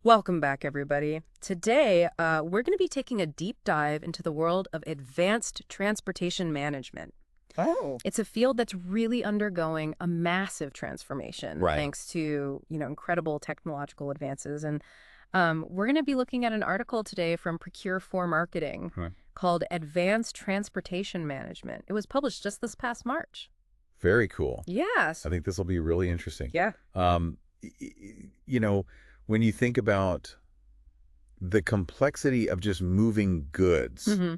Welcome back, everybody. Today, we're going to be taking a deep dive into the world of advanced transportation management. Oh. It's a field that's really undergoing a massive transformation Right. thanks to, incredible technological advances. And we're going to be looking at an article today from Procure for Marketing Right. called Advanced Transportation Management. It was published just this past March. Very cool. Yes. I think this will be really interesting. Yeah. Y- y- you know, when you think about the complexity of just moving goods Mm-hmm.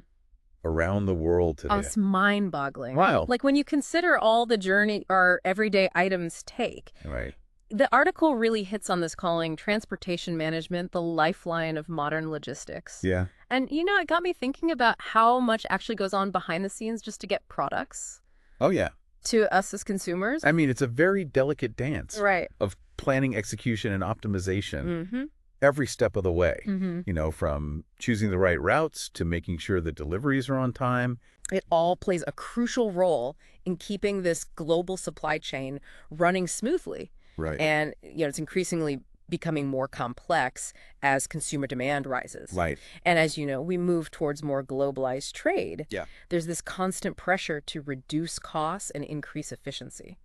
around the world Oh, today. it's mind-boggling. Wow. Like when you consider all the journey our everyday items take. Right. The article really hits on this, calling transportation management the lifeline of modern logistics. Yeah. And, it got me thinking about how much actually goes on behind the scenes just to get products Oh, yeah. to us as consumers. I mean, it's a very delicate dance Right. of planning, execution, and optimization Mm-hmm. every step of the way. Mm-hmm. From choosing the right routes to making sure the deliveries are on time. It all plays a crucial role in keeping this global supply chain running smoothly. Right. And, it's increasingly becoming more complex as consumer demand rises. Right. And as you know, we move towards more globalized trade. Yeah. There's this constant pressure to reduce costs and increase efficiency.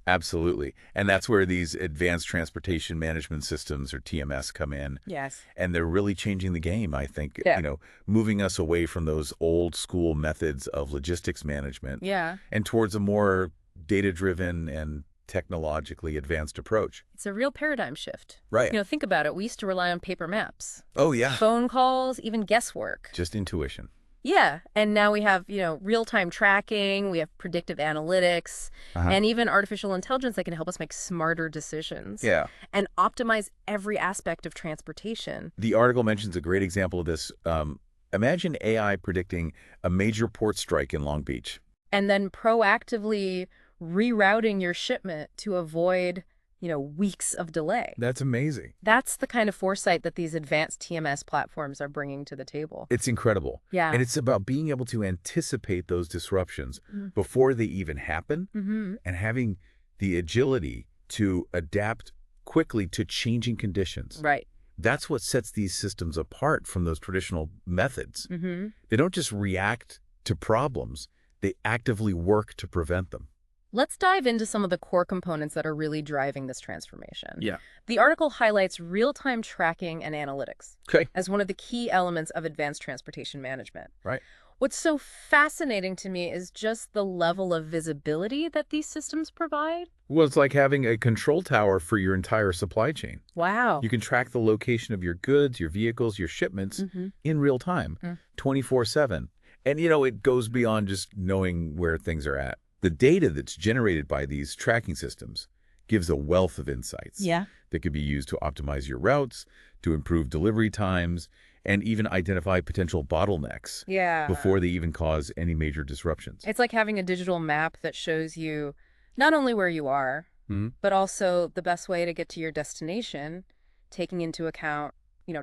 Absolutely. And that's where these advanced transportation management systems, or TMS, come in. Yes. And they're really changing the game, I think, Yeah. moving us away from those old school methods of logistics management Yeah. and towards a more data-driven and technologically advanced approach. It's a real paradigm shift. Right. Think about it. We used to rely on paper maps, Oh, yeah. phone calls, even guesswork. Just intuition. Yeah. And now we have, real-time tracking, we have predictive analytics, and even artificial intelligence that can help us make smarter decisions. Yeah. And optimize every aspect of transportation. The article mentions a great example of this. Imagine AI predicting a major port strike in Long Beach. And then proactively rerouting your shipment to avoid, weeks of delay. That's amazing. That's the kind of foresight that these advanced TMS platforms are bringing to the table. It's incredible. Yeah. And it's about being able to anticipate those disruptions before they even happen, and having the agility to adapt quickly to changing conditions. Right. That's what sets these systems apart from those traditional methods. They don't just react to problems, they actively work to prevent them. Let's dive into some of the core components that are really driving this transformation. Yeah. The article highlights real-time tracking and analytics Okay. as one of the key elements of advanced transportation management. Right. What's so fascinating to me is just the level of visibility that these systems provide. Well, it's like having a control tower for your entire supply chain. Wow. You can track the location of your goods, your vehicles, your shipments in real time, 24/7. And, it goes beyond just knowing where things are at. The data that's generated by these tracking systems gives a wealth of insights that could be used to optimize your routes, to improve delivery times, and even identify potential bottlenecks before they even cause any major disruptions. It's like having a digital map that shows you not only where you are, but also the best way to get to your destination, taking into account,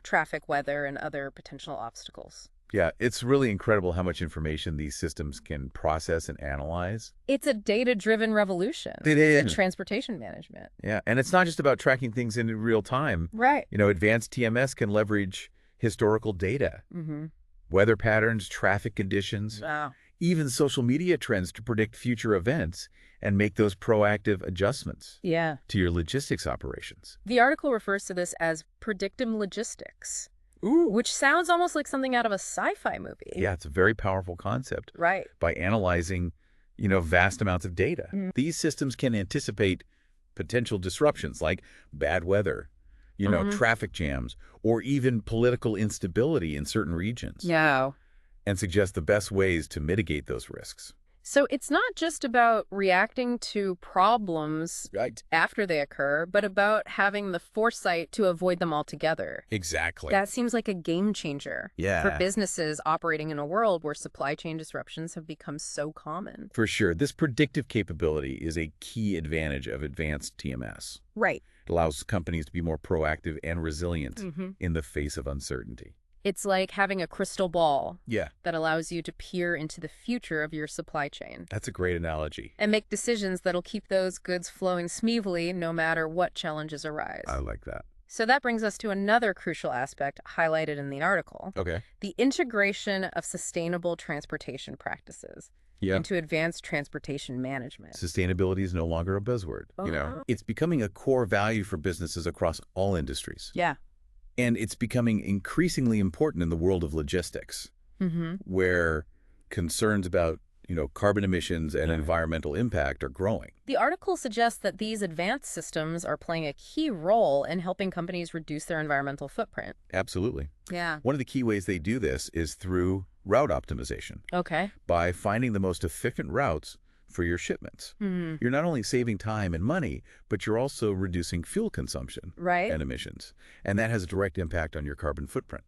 traffic, weather, and other potential obstacles. Yeah, it's really incredible how much information these systems can process and analyze. It's a data-driven revolution. It is. In transportation management. Yeah, and it's not just about tracking things in real time. Right. Advanced TMS can leverage historical data, weather patterns, traffic conditions, Wow. even social media trends to predict future events and make those proactive adjustments Yeah. to your logistics operations. The article refers to this as predictive logistics, which sounds almost like something out of a sci-fi movie. Yeah, it's a very powerful concept. Right. By analyzing, vast amounts of data. These systems can anticipate potential disruptions like bad weather, traffic jams, or even political instability in certain regions. Yeah. And suggest the best ways to mitigate those risks. So it's not just about reacting to problems Right. after they occur, but about having the foresight to avoid them altogether. Exactly. That seems like a game changer Yeah. for businesses operating in a world where supply chain disruptions have become so common. For sure. This predictive capability is a key advantage of advanced TMS. Right. It allows companies to be more proactive and resilient in the face of uncertainty. It's like having a crystal ball Yeah, that allows you to peer into the future of your supply chain that's a great analogy. and make decisions that'll keep those goods flowing smoothly no matter what challenges arise. I like that. So that brings us to another crucial aspect highlighted in the article, Okay. the integration of sustainable transportation practices Yeah. into advanced transportation management. Sustainability is no longer a buzzword. It's becoming a core value for businesses across all industries. Yeah. And it's becoming increasingly important in the world of logistics, where concerns about, carbon emissions and environmental impact are growing. The article suggests that these advanced systems are playing a key role in helping companies reduce their environmental footprint. Absolutely. Yeah. One of the key ways they do this is through route optimization, Okay. by finding the most efficient routes for your shipments. You're not only saving time and money, but you're also reducing fuel consumption Right. and emissions. And that has a direct impact on your carbon footprint.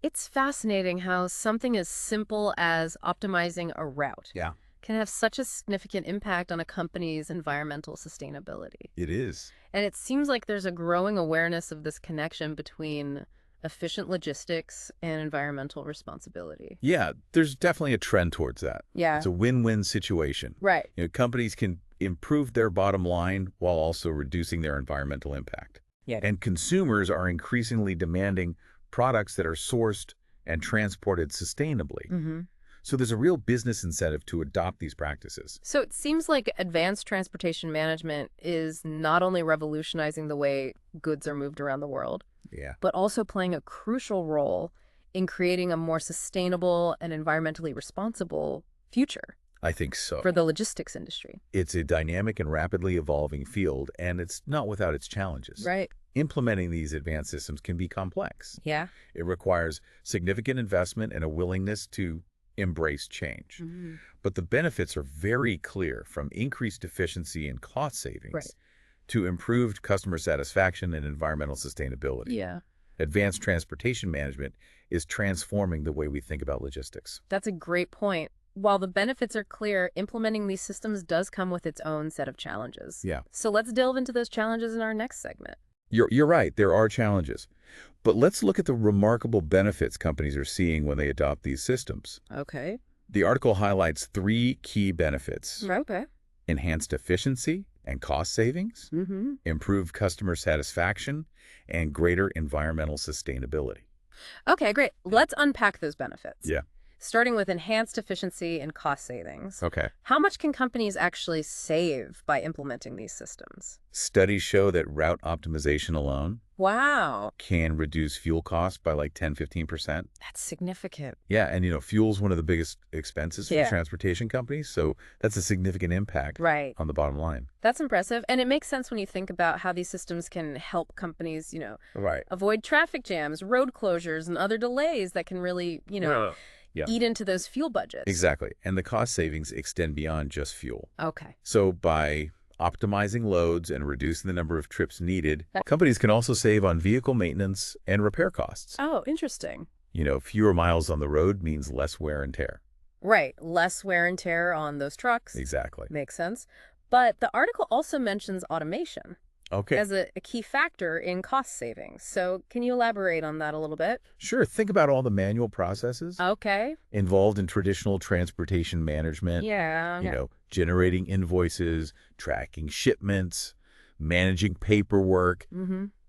It's fascinating how something as simple as optimizing a route Yeah, can have such a significant impact on a company's environmental sustainability. it is. And it seems like there's a growing awareness of this connection between efficient logistics and environmental responsibility. Yeah, there's definitely a trend towards that. Yeah. It's a win-win situation. Right. Companies can improve their bottom line while also reducing their environmental impact. Yeah. And consumers are increasingly demanding products that are sourced and transported sustainably. So there's a real business incentive to adopt these practices. So it seems like advanced transportation management is not only revolutionizing the way goods are moved around the world, Yeah, but also playing a crucial role in creating a more sustainable and environmentally responsible future I think so. for the logistics industry. It's a dynamic and rapidly evolving field, and it's not without its challenges. Right. Implementing these advanced systems can be complex. Yeah. It requires significant investment and a willingness to embrace change. But the benefits are very clear, from increased efficiency and cost savings Right. to improved customer satisfaction and environmental sustainability. Yeah. Advanced transportation management is transforming the way we think about logistics. That's a great point. While the benefits are clear, implementing these systems does come with its own set of challenges. Yeah. So let's delve into those challenges in our next segment. You're right, there are challenges. But let's look at the remarkable benefits companies are seeing when they adopt these systems. Okay. The article highlights 3 key benefits: Okay. enhanced efficiency and cost savings, improved customer satisfaction, and greater environmental sustainability. Okay, great. Let's unpack those benefits. Yeah. Starting with enhanced efficiency and cost savings. Okay. How much can companies actually save by implementing these systems? Studies show that route optimization alone Wow. can reduce fuel costs by like 10–15%. That's significant. Yeah, and fuel's one of the biggest expenses for Yeah. transportation companies, so that's a significant impact Right. on the bottom line. That's impressive. And it makes sense when you think about how these systems can help companies, Right. avoid traffic jams, road closures, and other delays that can really, Yeah. eat into those fuel budgets. Exactly. And the cost savings extend beyond just fuel. Okay. So by optimizing loads and reducing the number of trips needed, companies can also save on vehicle maintenance and repair costs. Oh, interesting. Fewer miles on the road means less wear and tear. Right. Less wear and tear on those trucks. Exactly. Makes sense. But the article also mentions automation Okay. as a key factor in cost savings. So can you elaborate on that a little bit? Sure. Think about all the manual processes Okay. involved in traditional transportation management. Yeah. Generating invoices, tracking shipments, managing paperwork.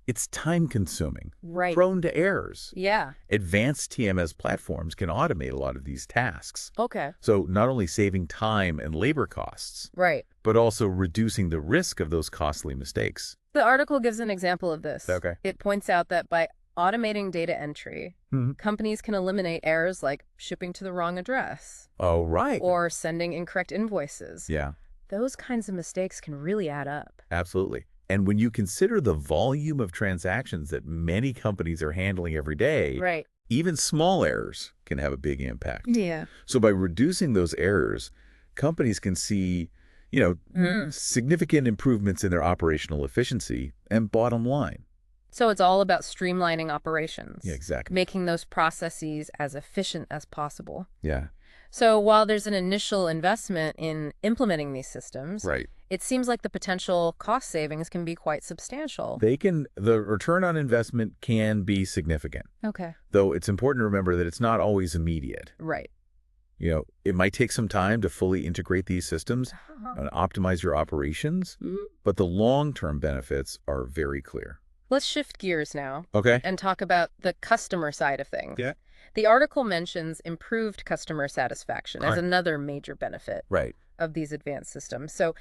It's time-consuming, Right. prone to errors. Yeah. Advanced TMS platforms can automate a lot of these tasks. Okay. So not only saving time and labor costs, Right. but also reducing the risk of those costly mistakes. The article gives an example of this. Okay. It points out that by automating data entry, companies can eliminate errors like shipping to the wrong address Oh, right. or sending incorrect invoices. Yeah, Those kinds of mistakes can really add up. absolutely. And when you consider the volume of transactions that many companies are handling every day, Right. even small errors can have a big impact. Yeah. So by reducing those errors, companies can see, significant improvements in their operational efficiency and bottom line. So it's all about streamlining operations. Yeah, exactly. Making those processes as efficient as possible. Yeah, So while there's an initial investment in implementing these systems, right. it seems like the potential cost savings can be quite substantial. The return on investment can be significant, Okay. though it's important to remember that it's not always immediate. Right. It might take some time to fully integrate these systems and optimize your operations, but the long-term benefits are very clear. Let's shift gears now Okay. and talk about the customer side of things. Yeah. The article mentions improved customer satisfaction as Right. another major benefit Right. of these advanced systems. So,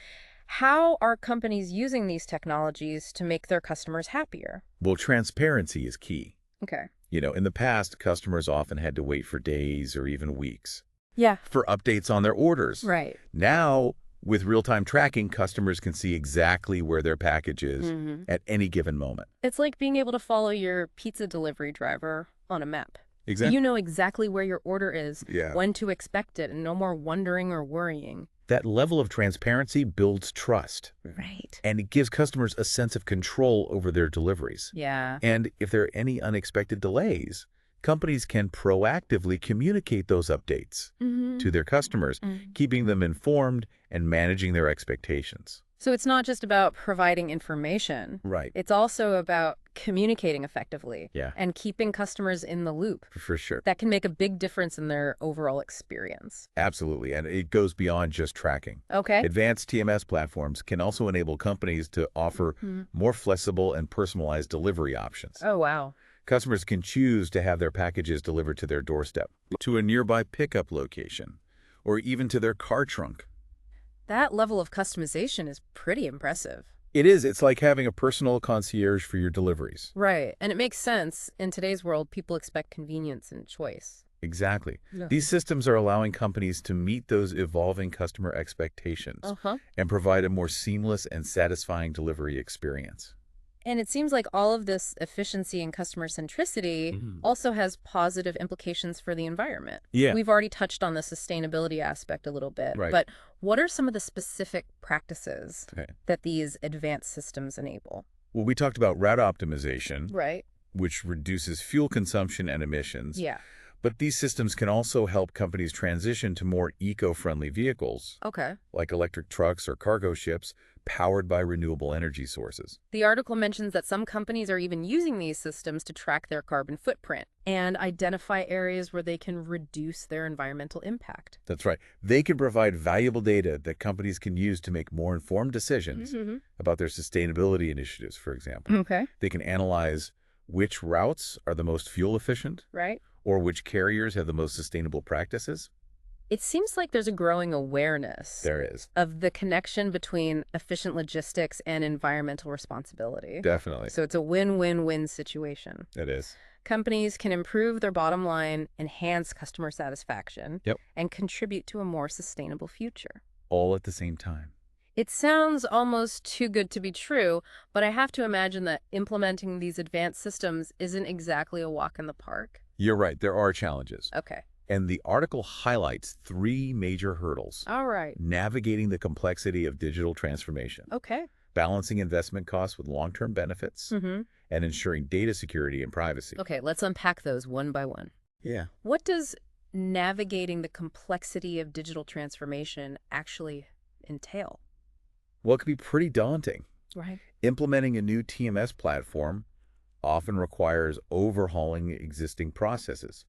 how are companies using these technologies to make their customers happier? Well, transparency is key. Okay. In the past, customers often had to wait for days or even weeks Yeah. for updates on their orders. Right. Now, with real-time tracking, customers can see exactly where their package is at any given moment. It's like being able to follow your pizza delivery driver on a map. Exactly. You know exactly where your order is, Yeah. when to expect it, and no more wondering or worrying. That level of transparency builds trust, Right. and it gives customers a sense of control over their deliveries. Yeah. And if there are any unexpected delays, companies can proactively communicate those updates to their customers, keeping them informed and managing their expectations. So it's not just about providing information. Right. It's also about communicating effectively Yeah. and keeping customers in the loop. For sure. That can make a big difference in their overall experience. Absolutely. And it goes beyond just tracking. Okay. Advanced TMS platforms can also enable companies to offer more flexible and personalized delivery options. Oh, wow. Customers can choose to have their packages delivered to their doorstep, to a nearby pickup location, or even to their car trunk. That level of customization is pretty impressive. It is. It's like having a personal concierge for your deliveries. Right. And it makes sense. In today's world, people expect convenience and choice. Exactly. Yeah. These systems are allowing companies to meet those evolving customer expectations Uh-huh. and provide a more seamless and satisfying delivery experience. And it seems like all of this efficiency and customer centricity also has positive implications for the environment. Yeah. We've already touched on the sustainability aspect a little bit, Right. but what are some of the specific practices Okay. that these advanced systems enable? Well, we talked about route optimization, Right. which reduces fuel consumption and emissions. Yeah. But these systems can also help companies transition to more eco-friendly vehicles, Okay. like electric trucks or cargo ships, powered by renewable energy sources. The article mentions that some companies are even using these systems to track their carbon footprint and identify areas where they can reduce their environmental impact. That's right. They can provide valuable data that companies can use to make more informed decisions about their sustainability initiatives, for example. Okay. They can analyze which routes are the most fuel efficient Right. or which carriers have the most sustainable practices. It seems like there's a growing awareness There is. of the connection between efficient logistics and environmental responsibility. Definitely. So it's a win-win-win situation. It is. Companies can improve their bottom line, enhance customer satisfaction, Yep. and contribute to a more sustainable future. All at the same time. It sounds almost too good to be true, but I have to imagine that implementing these advanced systems isn't exactly a walk in the park. You're right. There are challenges. Okay. And the article highlights 3 major hurdles. All right. Navigating the complexity of digital transformation, Okay. balancing investment costs with long-term benefits, and ensuring data security and privacy. Okay, let's unpack those one by one. Yeah. What does navigating the complexity of digital transformation actually entail? Well, it can be pretty daunting. Right. Implementing a new TMS platform often requires overhauling existing processes,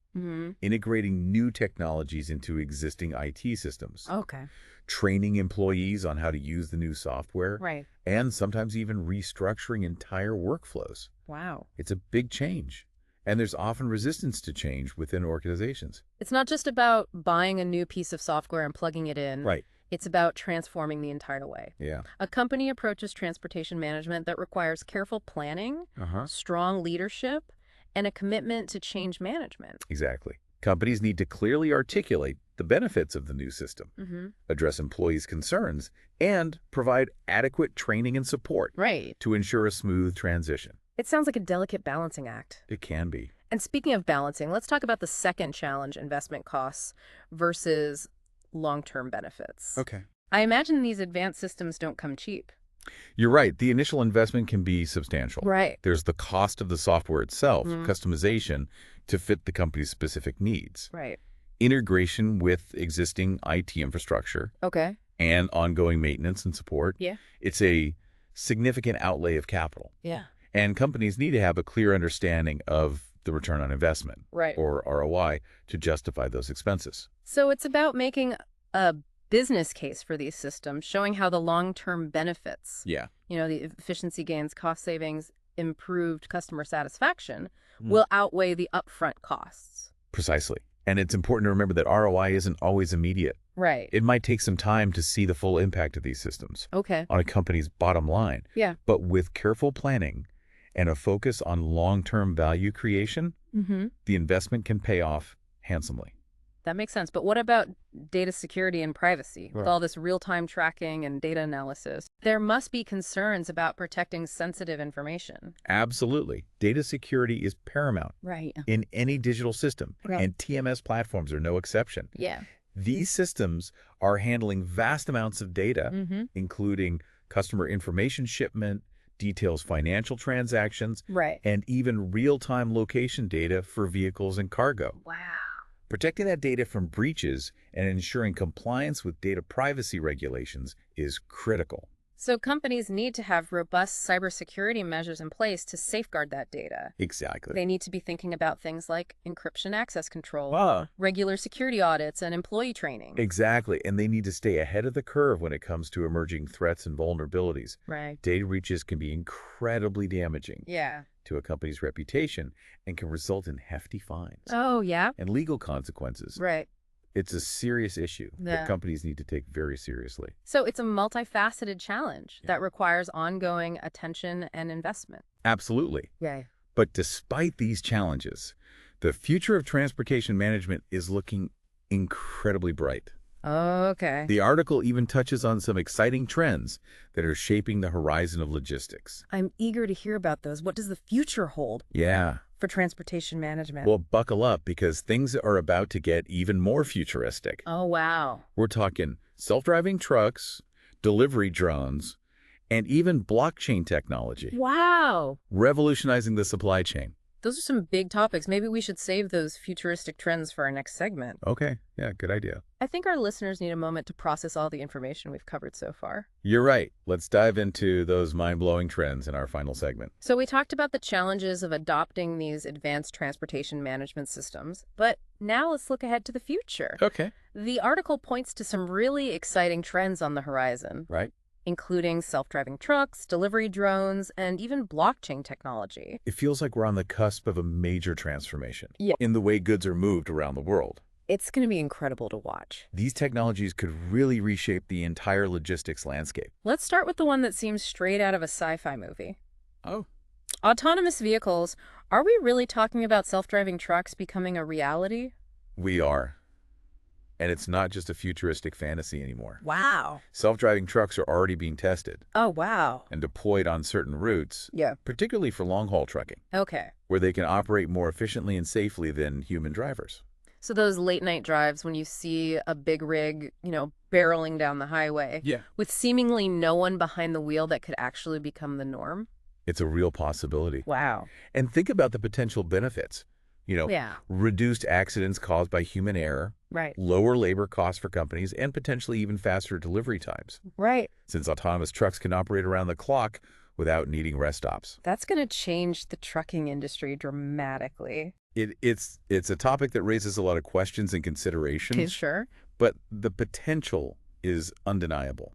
integrating new technologies into existing IT systems, Okay. training employees on how to use the new software, Right. and sometimes even restructuring entire workflows. Wow. It's a big change, and there's often resistance to change within organizations. It's not just about buying a new piece of software and plugging it in. Right. It's about transforming the entire way. Yeah. A company approaches transportation management that requires careful planning, strong leadership, and a commitment to change management. Exactly. Companies need to clearly articulate the benefits of the new system, address employees' concerns, and provide adequate training and support Right. to ensure a smooth transition. It sounds like a delicate balancing act. It can be. And speaking of balancing, let's talk about the second challenge, investment costs versus long-term benefits. Okay. I imagine these advanced systems don't come cheap. You're right. The initial investment can be substantial. Right. There's the cost of the software itself, customization to fit the company's specific needs, Right. integration with existing IT infrastructure, Okay. and ongoing maintenance and support. Yeah. It's a significant outlay of capital. Yeah. And companies need to have a clear understanding of the return on investment, Right. or ROI, to justify those expenses. So it's about making a business case for these systems, showing how the long-term benefits, Yeah. the efficiency gains, cost savings, improved customer satisfaction will outweigh the upfront costs. Precisely. And it's important to remember that ROI isn't always immediate. Right. It might take some time to see the full impact of these systems Okay. on a company's bottom line. Yeah. But with careful planning and a focus on long-term value creation, the investment can pay off handsomely. That makes sense. But what about data security and privacy? With all this real-time tracking and data analysis, there must be concerns about protecting sensitive information. Absolutely. Data security is paramount Right. in any digital system, Right. and TMS platforms are no exception. Yeah. These systems are handling vast amounts of data, including customer information shipment, details financial transactions, Right. and even real-time location data for vehicles and cargo. Wow. Protecting that data from breaches and ensuring compliance with data privacy regulations is critical. So companies need to have robust cybersecurity measures in place to safeguard that data. Exactly. They need to be thinking about things like encryption access control, Ah, regular security audits, and employee training. exactly. And they need to stay ahead of the curve when it comes to emerging threats and vulnerabilities. Right. Data breaches can be incredibly damaging Yeah. to a company's reputation and can result in hefty fines Oh, yeah? and legal consequences. Right. It's a serious issue Yeah. that companies need to take very seriously. So it's a multifaceted challenge that requires ongoing attention and investment. Absolutely. Yay. But despite these challenges, the future of transportation management is looking incredibly bright. Okay. The article even touches on some exciting trends that are shaping the horizon of logistics. I'm eager to hear about those. What does the future hold Yeah. for transportation management? Well, buckle up because things are about to get even more futuristic. Oh, wow. We're talking self-driving trucks, delivery drones, and even blockchain technology, Wow. revolutionizing the supply chain. Those are some big topics. Maybe we should save those futuristic trends for our next segment. Okay, yeah, good idea. I think our listeners need a moment to process all the information we've covered so far. You're right. Let's dive into those mind-blowing trends in our final segment. So we talked about the challenges of adopting these advanced transportation management systems, but now let's look ahead to the future. Okay. The article points to some really exciting trends on the horizon, Right. including self-driving trucks, delivery drones, and even blockchain technology. It feels like we're on the cusp of a major transformation Yeah. in the way goods are moved around the world. It's going to be incredible to watch. These technologies could really reshape the entire logistics landscape. Let's start with the one that seems straight out of a sci-fi movie. Oh. Autonomous vehicles. Are we really talking about self-driving trucks becoming a reality? We are. And it's not just a futuristic fantasy anymore. Wow. Self-driving trucks are already being tested Oh, wow. and deployed on certain routes, Yeah. particularly for long-haul trucking, Okay. where they can operate more efficiently and safely than human drivers. So those late night drives when you see a big rig, barreling down the highway Yeah. with seemingly no one behind the wheel that could actually become the norm? It's a real possibility. Wow. And think about the potential benefits. Yeah. Reduced accidents caused by human error, Right. lower labor costs for companies, and potentially even faster delivery times, Right. since autonomous trucks can operate around the clock without needing rest stops. That's going to change the trucking industry dramatically. It's a topic that raises a lot of questions and Okay, considerations, sure. but the potential is undeniable.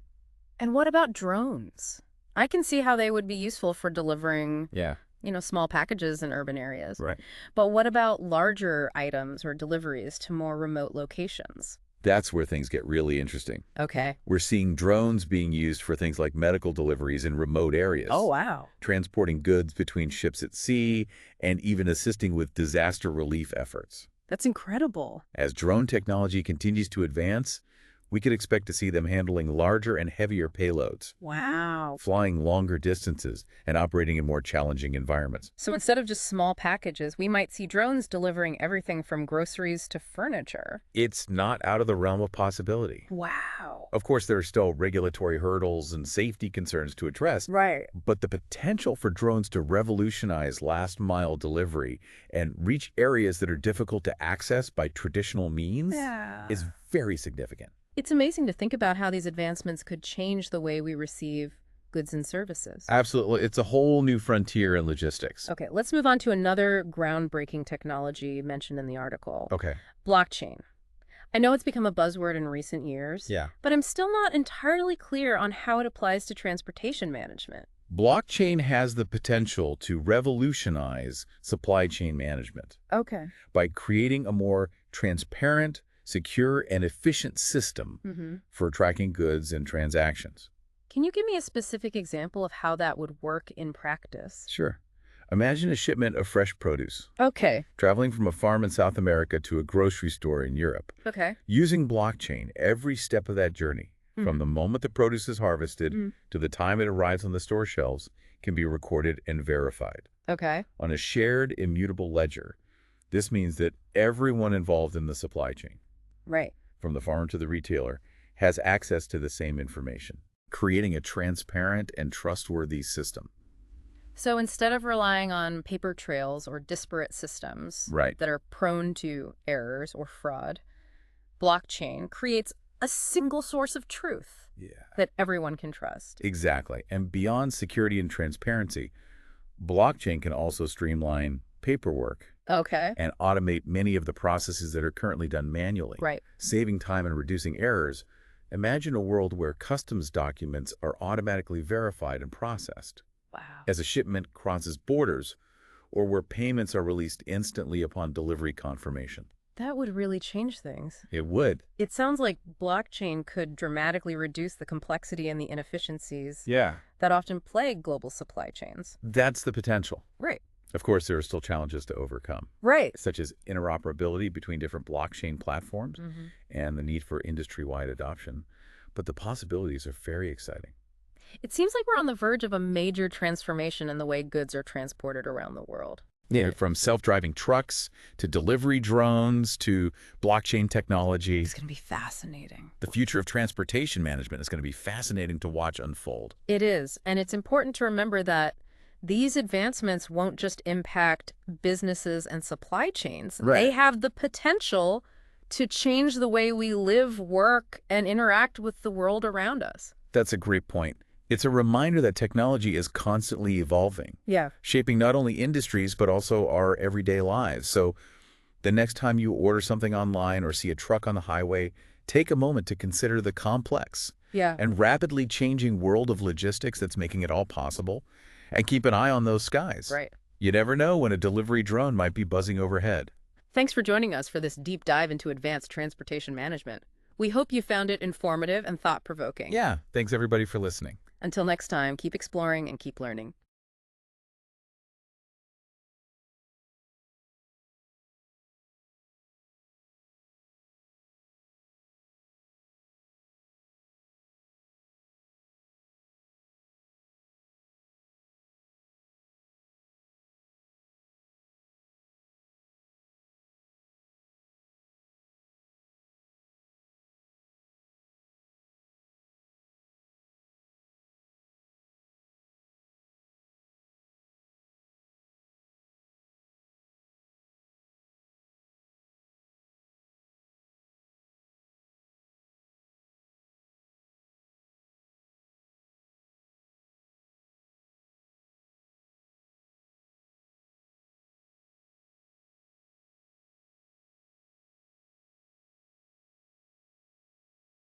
And what about drones? I can see how they would be useful for delivering, Yeah, small packages in urban areas. right. But what about larger items or deliveries to more remote locations? That's where things get really interesting. Okay. We're seeing drones being used for things like medical deliveries in remote areas. Oh, wow. Transporting goods between ships at sea, and even assisting with disaster relief efforts. That's incredible. As drone technology continues to advance, we could expect to see them handling larger and heavier payloads, Wow. flying longer distances, and operating in more challenging environments. So instead of just small packages, we might see drones delivering everything from groceries to furniture. It's not out of the realm of possibility. Wow. Of course, there are still regulatory hurdles and safety concerns to address, Right. but the potential for drones to revolutionize last-mile delivery and reach areas that are difficult to access by traditional means is very significant. It's amazing to think about how these advancements could change the way we receive goods and services. Absolutely. It's a whole new frontier in logistics. Okay, let's move on to another groundbreaking technology mentioned in the article. Okay. Blockchain. I know it's become a buzzword in recent years, Yeah. but I'm still not entirely clear on how it applies to transportation management. Blockchain has the potential to revolutionize supply chain management Okay. by creating a more transparent, secure, and efficient system for tracking goods and transactions. Can you give me a specific example of how that would work in practice? Sure. Imagine a shipment of fresh produce Okay. traveling from a farm in South America to a grocery store in Europe. Okay. Using blockchain, every step of that journey, from the moment the produce is harvested to the time it arrives on the store shelves, can be recorded and verified Okay. on a shared immutable ledger. This means that everyone involved in the supply chain, Right. from the farmer to the retailer, has access to the same information, creating a transparent and trustworthy system. So instead of relying on paper trails or disparate systems Right. that are prone to errors or fraud, blockchain creates a single source of truth Yeah. that everyone can trust. Exactly. And beyond security and transparency, blockchain can also streamline paperwork Okay. and automate many of the processes that are currently done manually, Right. saving time and reducing errors. Imagine a world where customs documents are automatically verified and processed Wow. as a shipment crosses borders, or where payments are released instantly upon delivery confirmation. That would really change things. It would. It sounds like blockchain could dramatically reduce the complexity and the inefficiencies Yeah. that often plague global supply chains. That's the potential. Right. Of course, there are still challenges to overcome, Right. such as interoperability between different blockchain platforms and the need for industry-wide adoption. But the possibilities are very exciting. It seems like we're on the verge of a major transformation in the way goods are transported around the world. Yeah, from self-driving trucks to delivery drones to blockchain technology. It's going to be fascinating. The future of transportation management is going to be fascinating to watch unfold. It is, and it's important to remember that these advancements won't just impact businesses and supply chains. Right. They have the potential to change the way we live, work, and interact with the world around us. That's a great point. It's a reminder that technology is constantly evolving, Yeah. shaping not only industries, but also our everyday lives. So the next time you order something online or see a truck on the highway, take a moment to consider the complex Yeah. and rapidly changing world of logistics that's making it all possible. And keep an eye on those skies. Right. You never know when a delivery drone might be buzzing overhead. Thanks for joining us for this deep dive into advanced transportation management. We hope you found it informative and thought-provoking. Yeah, thanks everybody for listening. Until next time, keep exploring and keep learning.